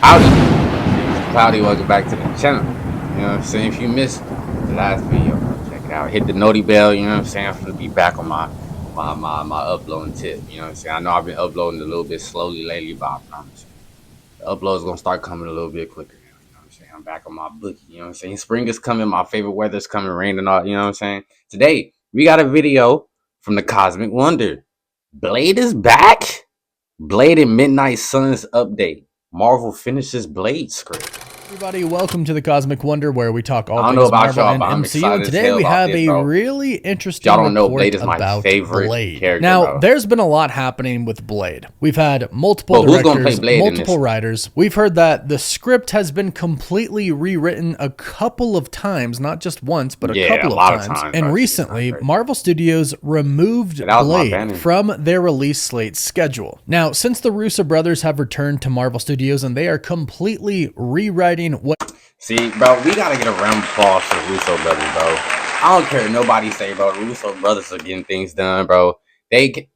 Howdy, it's Cloudy. Welcome back to the channel. You know what I'm saying? If you missed the last video, check it out. Hit the noti bell. You know what I'm saying? I'm gonna be back on my uploading tip. You know what I'm saying? I know I've been uploading a little bit slowly lately, but I promise you, the upload's gonna start coming a little bit quicker now. You know what I'm saying? I'm back on my bookie. You know what I'm saying? Spring is coming. My favorite weather's coming. Rain and all. You know what I'm saying? Today we got a video from the Cosmic Wonder. Blade is back. Blade and Midnight Suns update. Marvel finishes Blade script. Everybody, welcome to the Cosmic Wonder, where we talk all I don't know things about Marvel y'all, and but I'm MCU. excited And as today hell we about have this, a bro. really interesting Y'all don't know, report Blade is my about favorite Blade. character, Now, bro. there's been a lot happening with Blade. We've had multiple But who's gonna directors, play Blade in multiple this? writers. We've heard that the script has been completely rewritten a couple of times, not just once, but a couple of times. And recently, Marvel Studios removed Blade from their release slate schedule. Now, since the Russo brothers have returned to Marvel Studios and they are completely rewriting what... See, bro, we gotta get a round of applause for the Russo brothers, bro. I don't care what nobody say, bro. The Russo brothers are getting things done, bro.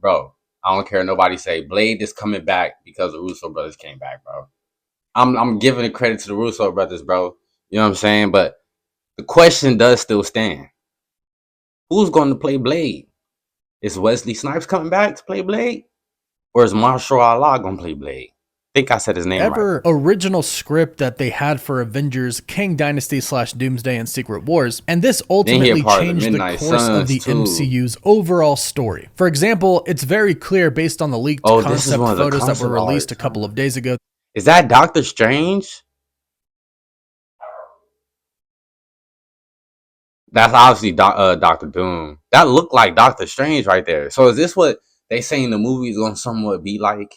Bro, I don't care what nobody say. Blade is coming back because the Russo brothers came back, bro. I'm giving the credit to the Russo brothers, bro. You know what I'm saying? But the question does still stand. Who's going to play Blade? Is Wesley Snipes coming back to play Blade? Or is Marshall Allah going to play Blade? I think I said his name right. Original script that they had for Avengers, Kang Dynasty / Doomsday and Secret Wars, and this ultimately changed the course of the MCU's overall story. For example, it's very clear based on the leaked concept photos that were released a couple of days ago. Is that Doctor Strange? That's obviously Doctor Doom. That looked like Doctor Strange right there. So is this what they saying the movie is going to somewhat be like?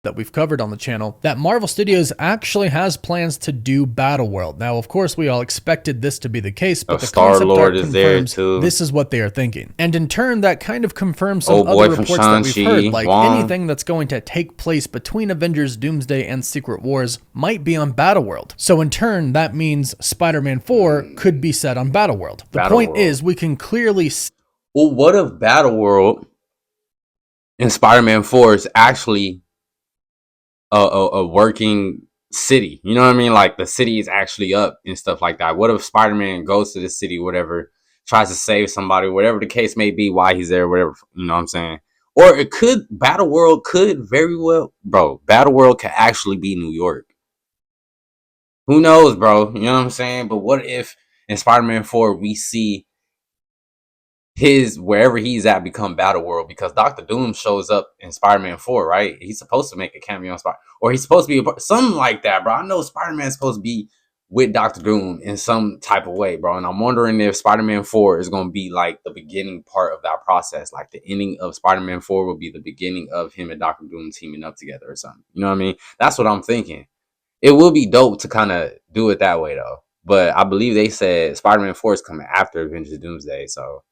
That we've covered on the channel, that Marvel Studios actually has plans to do Battleworld. Now, of course, we all expected this to be the case, but the concept art confirms this is what they are thinking. And in turn, that kind of confirms some other reports that we've heard, like anything that's going to take place between Avengers, Doomsday, and Secret Wars might be on Battleworld. So in turn, that means Spider-Man 4 could be set on Battleworld. The point is, we can clearly... Well, what if Battleworld in Spider-Man 4 is actually a working city? You know what I mean? Like the city is actually up and stuff like that. What if Spider-Man goes to the city, whatever, tries to save somebody, whatever the case may be, why he's there, whatever, you know what I'm saying? Or it could, Battleworld could very well, bro, Battleworld could actually be New York. Who knows, bro? You know what I'm saying? But what if in Spider-Man 4 we see his wherever he's at become Battleworld, because Doctor Doom shows up in Spider-Man 4, right? He's supposed to make a cameo on Spider, or he's supposed to be something like that, bro. I know Spider-Man's supposed to be with Doctor Doom in some type of way, bro. And I'm wondering if Spider-Man 4 is going to be like the beginning part of that process, like the ending of Spider-Man 4 will be the beginning of him and Doctor Doom teaming up together or something. You know what I mean? That's what I'm thinking. It will be dope to kind of do it that way, though. But I believe they said Spider-Man 4 is coming after Avengers Doomsday, so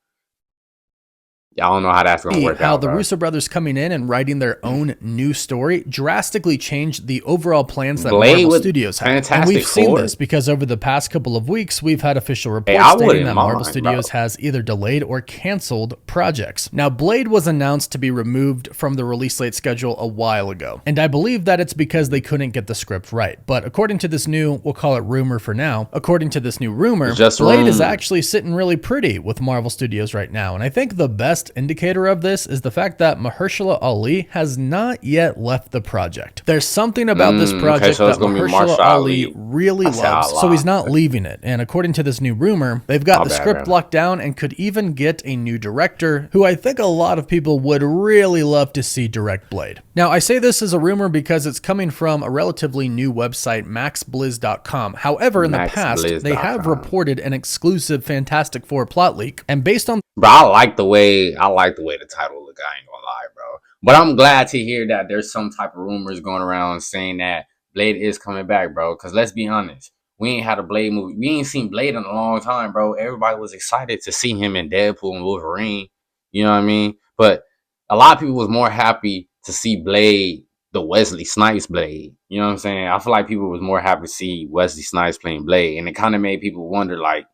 I don't know how that's going to work out. How the Russo brothers coming in and writing their own new story drastically changed the overall plans that Marvel Studios had. And we've seen this because over the past couple of weeks, we've had official reports stating that Marvel Studios has either delayed or canceled projects. Now, Blade was announced to be removed from the release slate schedule a while ago, and I believe that it's because they couldn't get the script right. But according to this new, we'll call it rumor for now, according to this new rumor, Blade is actually sitting really pretty with Marvel Studios right now. And I think the best indicator of this is the fact that Mahershala Ali has not yet left the project. There's something about this project that Mahershala Ali really loves, so he's not leaving it. And according to this new rumor, they've got the script locked down and could even get a new director, who I think a lot of people would really love to see direct Blade. Now, I say this as a rumor because it's coming from a relatively new website, maxblizz.com. However, in the past, they have reported an exclusive Fantastic Four plot leak, and based on... Bro, I like the way the title look. I ain't gonna lie, bro. But I'm glad to hear that there's some type of rumors going around saying that Blade is coming back, bro. Because let's be honest, we ain't had a Blade movie. We ain't seen Blade in a long time, bro. Everybody was excited to see him in Deadpool and Wolverine. You know what I mean? But a lot of people was more happy to see Blade, the Wesley Snipes Blade. You know what I'm saying? I feel like people was more happy to see Wesley Snipes playing Blade. And it kind of made people wonder, like,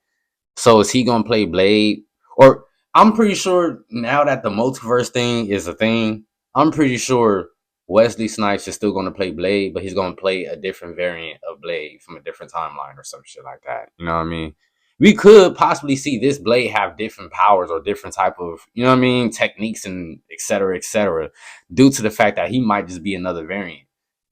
so is he gonna play Blade? Or I'm pretty sure now that the multiverse thing is a thing, I'm pretty sure Wesley Snipes is still going to play Blade, but he's going to play a different variant of Blade from a different timeline or some shit like that. You know what I mean? We could possibly see this Blade have different powers or different type of, you know what I mean, techniques and et cetera, due to the fact that he might just be another variant.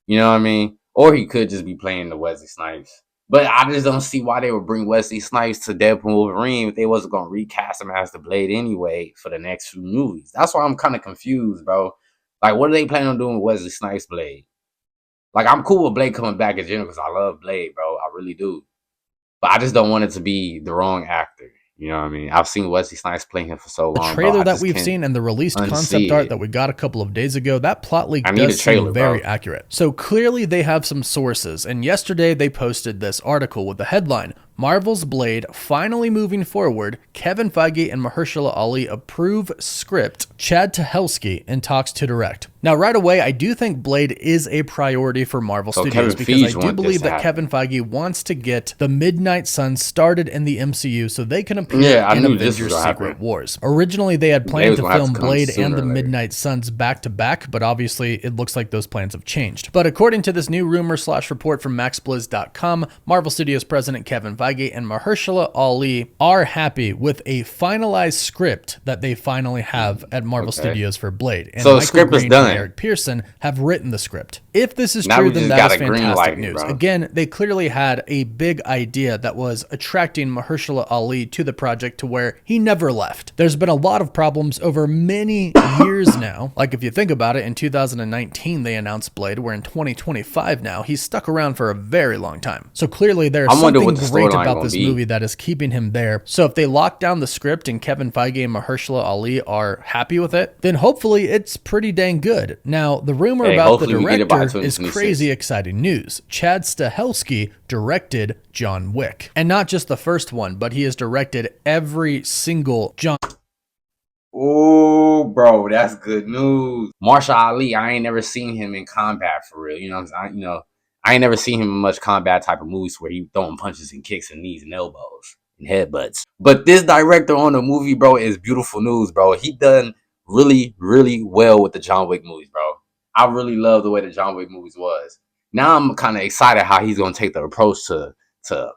You know what I mean? Or he could just be playing the Wesley Snipes. But I just don't see why they would bring Wesley Snipes to Deadpool Wolverine if they wasn't going to recast him as the Blade anyway for the next few movies. That's why I'm kind of confused, bro. Like, what are they planning on doing with Wesley Snipes' Blade? Like, I'm cool with Blade coming back in general because I love Blade, bro. I really do. But I just don't want it to be the wrong actor. You know what I mean? I've seen Wesley Snipes playing him for so long. The trailer that we've seen and the released concept art that we got a couple of days ago, that plot leak does seem very accurate. So clearly they have some sources, and yesterday they posted this article with the headline, Marvel's Blade finally moving forward. Kevin Feige and Mahershala Ali approve script. Chad Stahelski in talks to direct. Now, right away, I do think Blade is a priority for Marvel Studios because I do believe that Kevin Feige wants to get the Midnight Suns started in the MCU so they can appear in Avengers Secret Wars. Originally, they had planned to film Blade and the Midnight Suns back to back, but obviously it looks like those plans have changed. But according to this new rumor/report from MaxBlizz.com, Marvel Studios president Kevin Feige and Mahershala Ali are happy with a finalized script that they finally have at Marvel Studios for Blade. And so the script is done. And Eric Pearson have written the script. If this is true, then that is fantastic news. Again, they clearly had a big idea that was attracting Mahershala Ali to the project to where he never left. There's been a lot of problems over many years now. Like if you think about it, in 2019 they announced Blade, where in 2025 now he's stuck around for a very long time. So clearly there's something great about this movie that is keeping him there. So if they lock down the script and Kevin Feige and Mahershala Ali are happy with it, then hopefully it's pretty dang good. Now, the rumor about the director is crazy exciting news. Chad Stahelski directed John Wick. And not just the first one, but he has directed every single John. Oh, bro, that's good news. Mahershala Ali, I ain't never seen him in combat for real. You know what I'm saying? I ain't never seen him in much combat type of movies where he throwing punches and kicks and knees and elbows and headbutts. But this director on the movie, bro, is beautiful news, bro. He done really, really well with the John Wick movies, bro. I really love the way the John Wick movies was. Now I'm kind of excited how he's going to take the approach to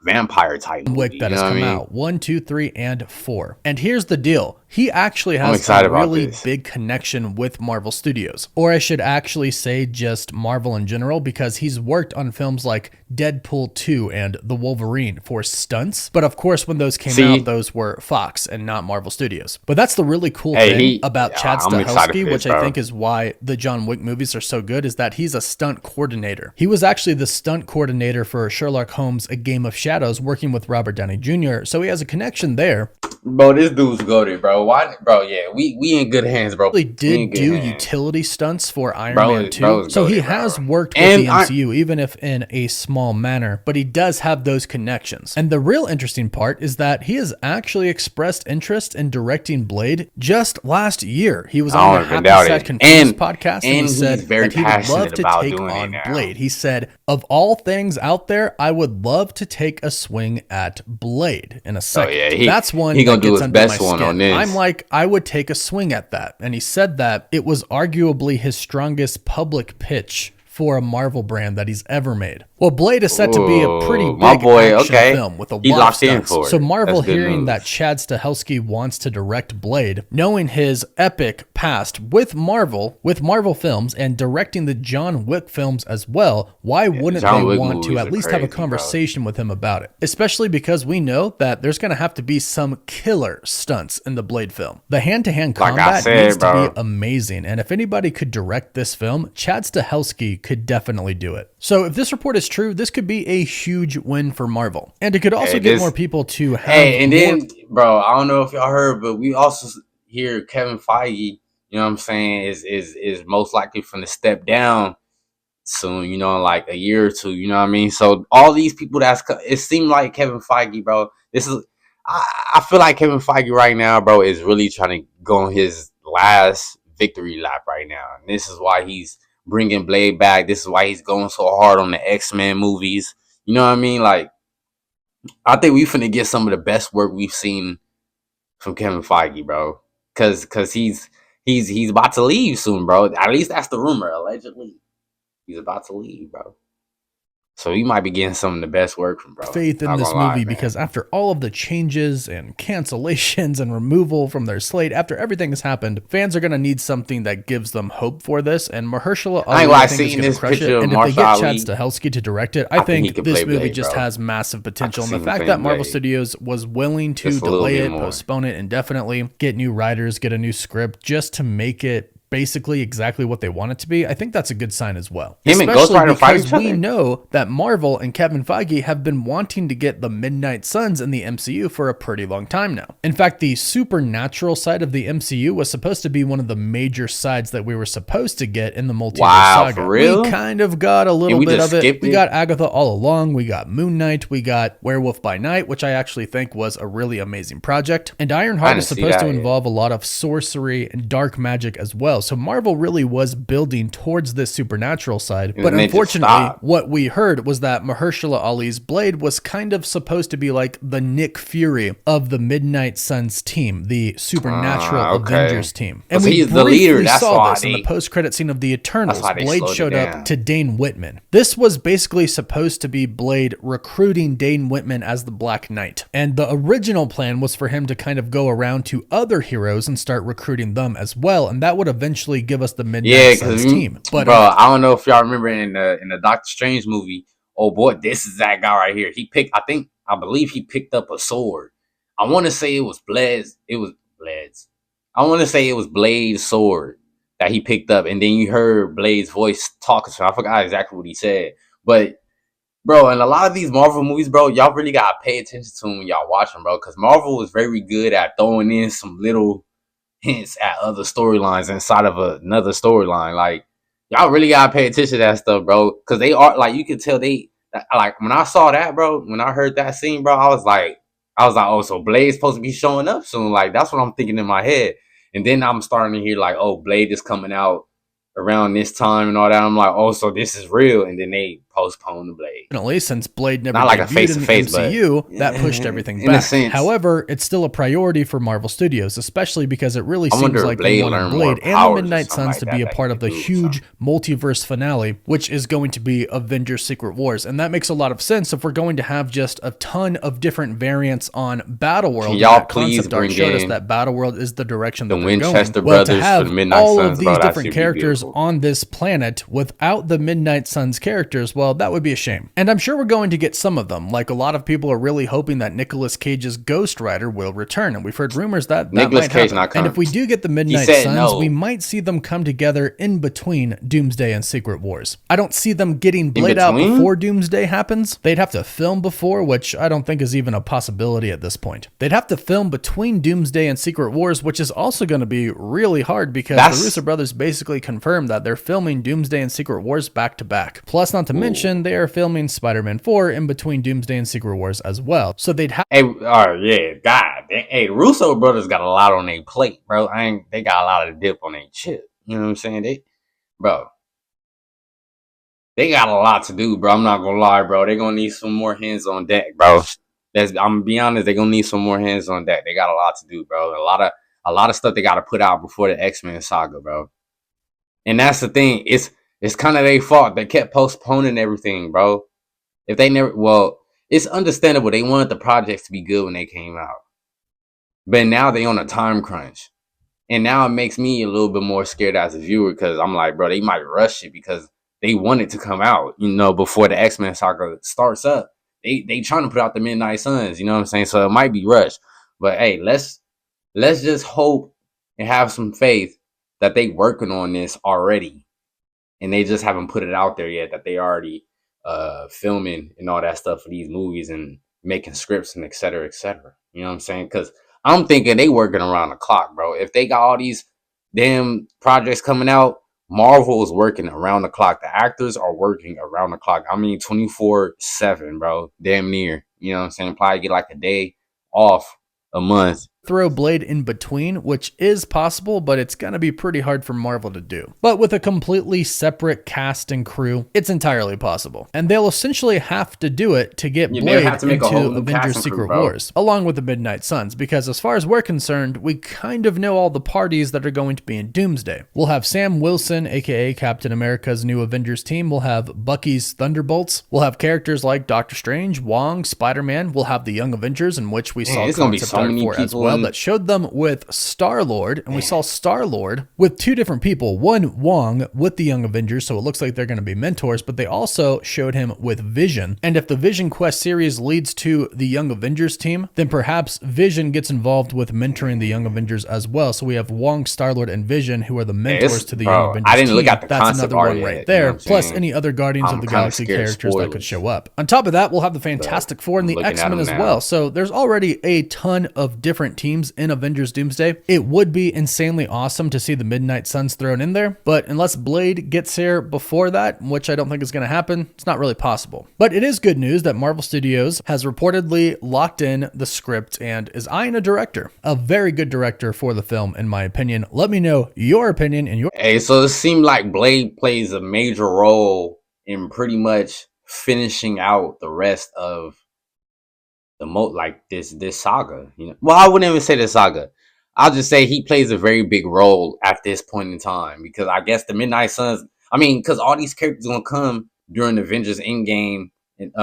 vampire type movie. Wick that has come out 1, 2, 3, and 4. And here's the deal. He actually has a really big connection with Marvel Studios. Or I should actually say just Marvel in general, because he's worked on films like Deadpool 2 and The Wolverine for stunts. But of course, when those came out, those were Fox and not Marvel Studios. But that's the really cool thing about Chad Stahelski, which I think is why the John Wick movies are so good, is that he's a stunt coordinator. He was actually the stunt coordinator for Sherlock Holmes, A Game of Shadows, working with Robert Downey Jr., so he has a connection there. Bro, this dude's goated, bro. Why, bro? Yeah, we in good hands, bro. He did do utility stunts for Iron Man 2, so he has worked with the MCU, even if in a small manner, but he does have those connections. And the real interesting part is that he has actually expressed interest in directing Blade just last year. He was on the Happy Sad Confused podcast, and he said that he would love to take on Blade. He said, of all things out there, I would love to take a swing at Blade in a second. Oh, yeah, that's one he gonna do his best one on this. I'm like, I would take a swing at that. And he said that it was arguably his strongest public pitch for a Marvel brand that he's ever made. Well, Blade is set to be a pretty big action film with a lot of stunts. So Marvel hearing that Chad Stahelski wants to direct Blade, knowing his epic past with Marvel films and directing the John Wick films as well, why wouldn't they want to at least have a conversation with him about it? Especially because we know that there's going to have to be some killer stunts in the Blade film. The hand-to-hand combat needs to be amazing, and if anybody could direct this film, Chad Stahelski could definitely do it. So if this report is true, this could be a huge win for Marvel. And it could also get more people to have then, bro, I don't know if y'all heard, but we also hear Kevin Feige, you know what I'm saying, is most likely going to step down soon, you know, in like a year or two, you know what I mean? So all these people it seemed like Kevin Feige, bro, I feel like Kevin Feige right now, bro, is really trying to go on his last victory lap right now. And this is why he's bringing Blade back. This is why he's going so hard on the X-Men movies. You know what I mean? Like, I think we finna get some of the best work we've seen from Kevin Feige, bro. Cause he's he's about to leave soon, bro. At least that's the rumor. Allegedly, he's about to leave, bro. So you might be getting some of the best work from bro. Faith in this movie because after all of the changes and cancellations and removal from their slate, after everything has happened, fans are going to need something that gives them hope for this. And Mahershala Ali, I think, is going to crush it. And if they get Chad Stahelski to direct it, I think this movie just has massive potential. And the fact that Marvel Studios was willing to delay it, postpone it indefinitely, get new writers, get a new script, just to make it basically exactly what they want it to be, I think that's a good sign as well. Especially because we know that Marvel and Kevin Feige have been wanting to get the Midnight Suns in the MCU for a pretty long time now. In fact, the supernatural side of the MCU was supposed to be one of the major sides that we were supposed to get in the multiverse saga. For real? We kind of got a little bit of it. We got Agatha all along. We got Moon Knight. We got Werewolf by Night, which I actually think was a really amazing project. And Ironheart is supposed to involve a lot of sorcery and dark magic as well. So Marvel really was building towards this supernatural side, but unfortunately what we heard was that Mahershala Ali's Blade was kind of supposed to be like the Nick Fury of the Midnight Suns team, the supernatural Avengers team. And we he's the leader. That's saw why this in the post-credit scene of the Eternals. Blade showed up to Dane Whitman. This was basically supposed to be Blade recruiting Dane Whitman as the Black Knight. And the original plan was for him to kind of go around to other heroes and start recruiting them as well, and that would eventually give us the Midnight Suns team. But bro, I don't know if y'all remember in the Doctor Strange movie. Oh boy, this is that guy right here. I believe he picked up a sword. I want to say it was Blade's. I want to say it was Blade's sword that he picked up, and then you heard Blade's voice talking to him. I forgot exactly what he said, but bro, in a lot of these Marvel movies, bro, y'all really gotta pay attention to them when y'all watch them, bro, because Marvel is very good at throwing in some little hints at other storylines inside of another storyline. Like, y'all really gotta pay attention to that stuff, bro, because they are, like, you can tell like, when I saw that, bro, when I heard that scene, bro, I was like, oh, so Blade's supposed to be showing up soon. Like, that's what I'm thinking in my head. And then I'm starting to hear like, oh, Blade is coming out around this time and all that. I'm like, oh, so this is real. And then they postpone the Blade. Definitely, since Blade never debuted in the MCU, that pushed everything back. However, it's still a priority for Marvel Studios, especially because it really seems like they want Blade and the Midnight Suns to be a part of the huge multiverse finale, which is going to be Avengers Secret Wars. And that makes a lot of sense if we're going to have just a ton of different variants on Battleworld. Y'all please bring showed us that Battleworld is the direction that the Winchester brothers for the Midnight Suns. All of these different characters on this planet without the Midnight Suns characters, well, that would be a shame. And I'm sure we're going to get some of them. Like, a lot of people are really hoping that Nicolas Cage's Ghost Rider will return, and we've heard rumors that might happen. And if we do get the Midnight Suns, we might see them come together in between Doomsday and Secret Wars. I don't see them getting Blade out before Doomsday happens. They'd have to film before, which I don't think is even a possibility at this point. They'd have to film between Doomsday and Secret Wars, which is also going to be really hard because the Russo brothers basically confirmed that they're filming Doomsday and Secret Wars back to back. Plus, not to mention, they are filming Spider-Man 4 in between Doomsday and Secret Wars as well. So they'd have... Hey, Russo brothers got a lot on their plate, bro. They got a lot of dip on their chip. You know what I'm saying? They got a lot to do, bro. I'm not gonna lie, bro. They're gonna need some more hands on deck, bro. I'm gonna be honest, they're gonna need some more hands on deck. They got a lot to do, bro. A lot of stuff they gotta put out before the X-Men saga, bro. And that's the thing. It's kind of their fault. They kept postponing everything, bro. It's understandable. They wanted the projects to be good when they came out. But now they on a time crunch. And now it makes me a little bit more scared as a viewer because I'm like, bro, they might rush it because they want it to come out, before the X-Men saga starts up. They trying to put out the Midnight Suns, you know what I'm saying? So it might be rushed. But hey, let's just hope and have some faith that they working on this already. And they just haven't put it out there yet that they already filming and all that stuff for these movies and making scripts and et cetera, et cetera. You know what I'm saying? Because I'm thinking they working around the clock, bro. If they got all these damn projects coming out, Marvel is working around the clock. The actors are working around the clock. I mean, 24/7, bro. Damn near. You know what I'm saying? Probably get like a day off a month throw Blade in between, which is possible, but it's going to be pretty hard for Marvel to do. But with a completely separate cast and crew, it's entirely possible. And they'll essentially have to do it to get Blade into Avengers Secret Wars, along with the Midnight Suns, because as far as we're concerned, we kind of know all the parties that are going to be in Doomsday. We'll have Sam Wilson, aka Captain America's new Avengers team. We'll have Bucky's Thunderbolts. We'll have characters like Doctor Strange, Wong, Spider-Man. We'll have the Young Avengers, in which we saw concept art for as well, that showed them with Star-Lord, and we saw Star-Lord with two different people. One, Wong, with the Young Avengers, so it looks like they're going to be mentors, but they also showed him with Vision. And if the Vision Quest series leads to the Young Avengers team, then perhaps Vision gets involved with mentoring the Young Avengers as well. So we have Wong, Star-Lord, and Vision, who are the mentors to the Young Avengers I didn't team. Look at the That's concept another art one right yet, there, you know plus any other Guardians of the Galaxy characters that could show up. On top of that, we'll have the Fantastic Four and the X-Men as well. So there's already a ton of different teams in Avengers Doomsday. It would be insanely awesome to see the Midnight Suns thrown in there, but unless Blade gets here before that, which I don't think is going to happen, it's not really possible. But it is good news that Marvel Studios has reportedly locked in the script and is eyeing a director, a very good director for the film, in my opinion. Let me know your opinion and your... Hey, so it seemed like Blade plays a major role in pretty much finishing out the rest of this saga, you know. Well, I wouldn't even say the saga. I'll just say he plays a very big role at this point in time, because I guess the Midnight Suns, because all these characters gonna come during the Avengers Endgame and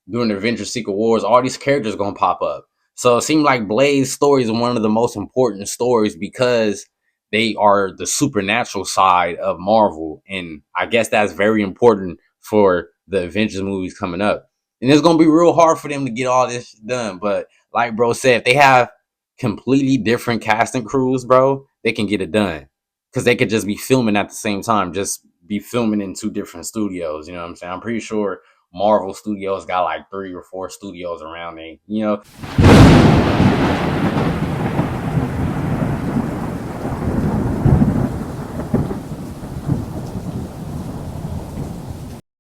during the Avengers Secret Wars, all these characters gonna pop up. So it seemed like Blade's story is one of the most important stories because they are the supernatural side of Marvel, and I guess that's very important for the Avengers movies coming up. And it's gonna be real hard for them to get all this done. But like bro said, if they have completely different casting crews, bro, they can get it done. Because they could just be filming at the same time, just be filming in two different studios. You know what I'm saying? I'm pretty sure Marvel Studios got like 3 or 4 studios around there, you know.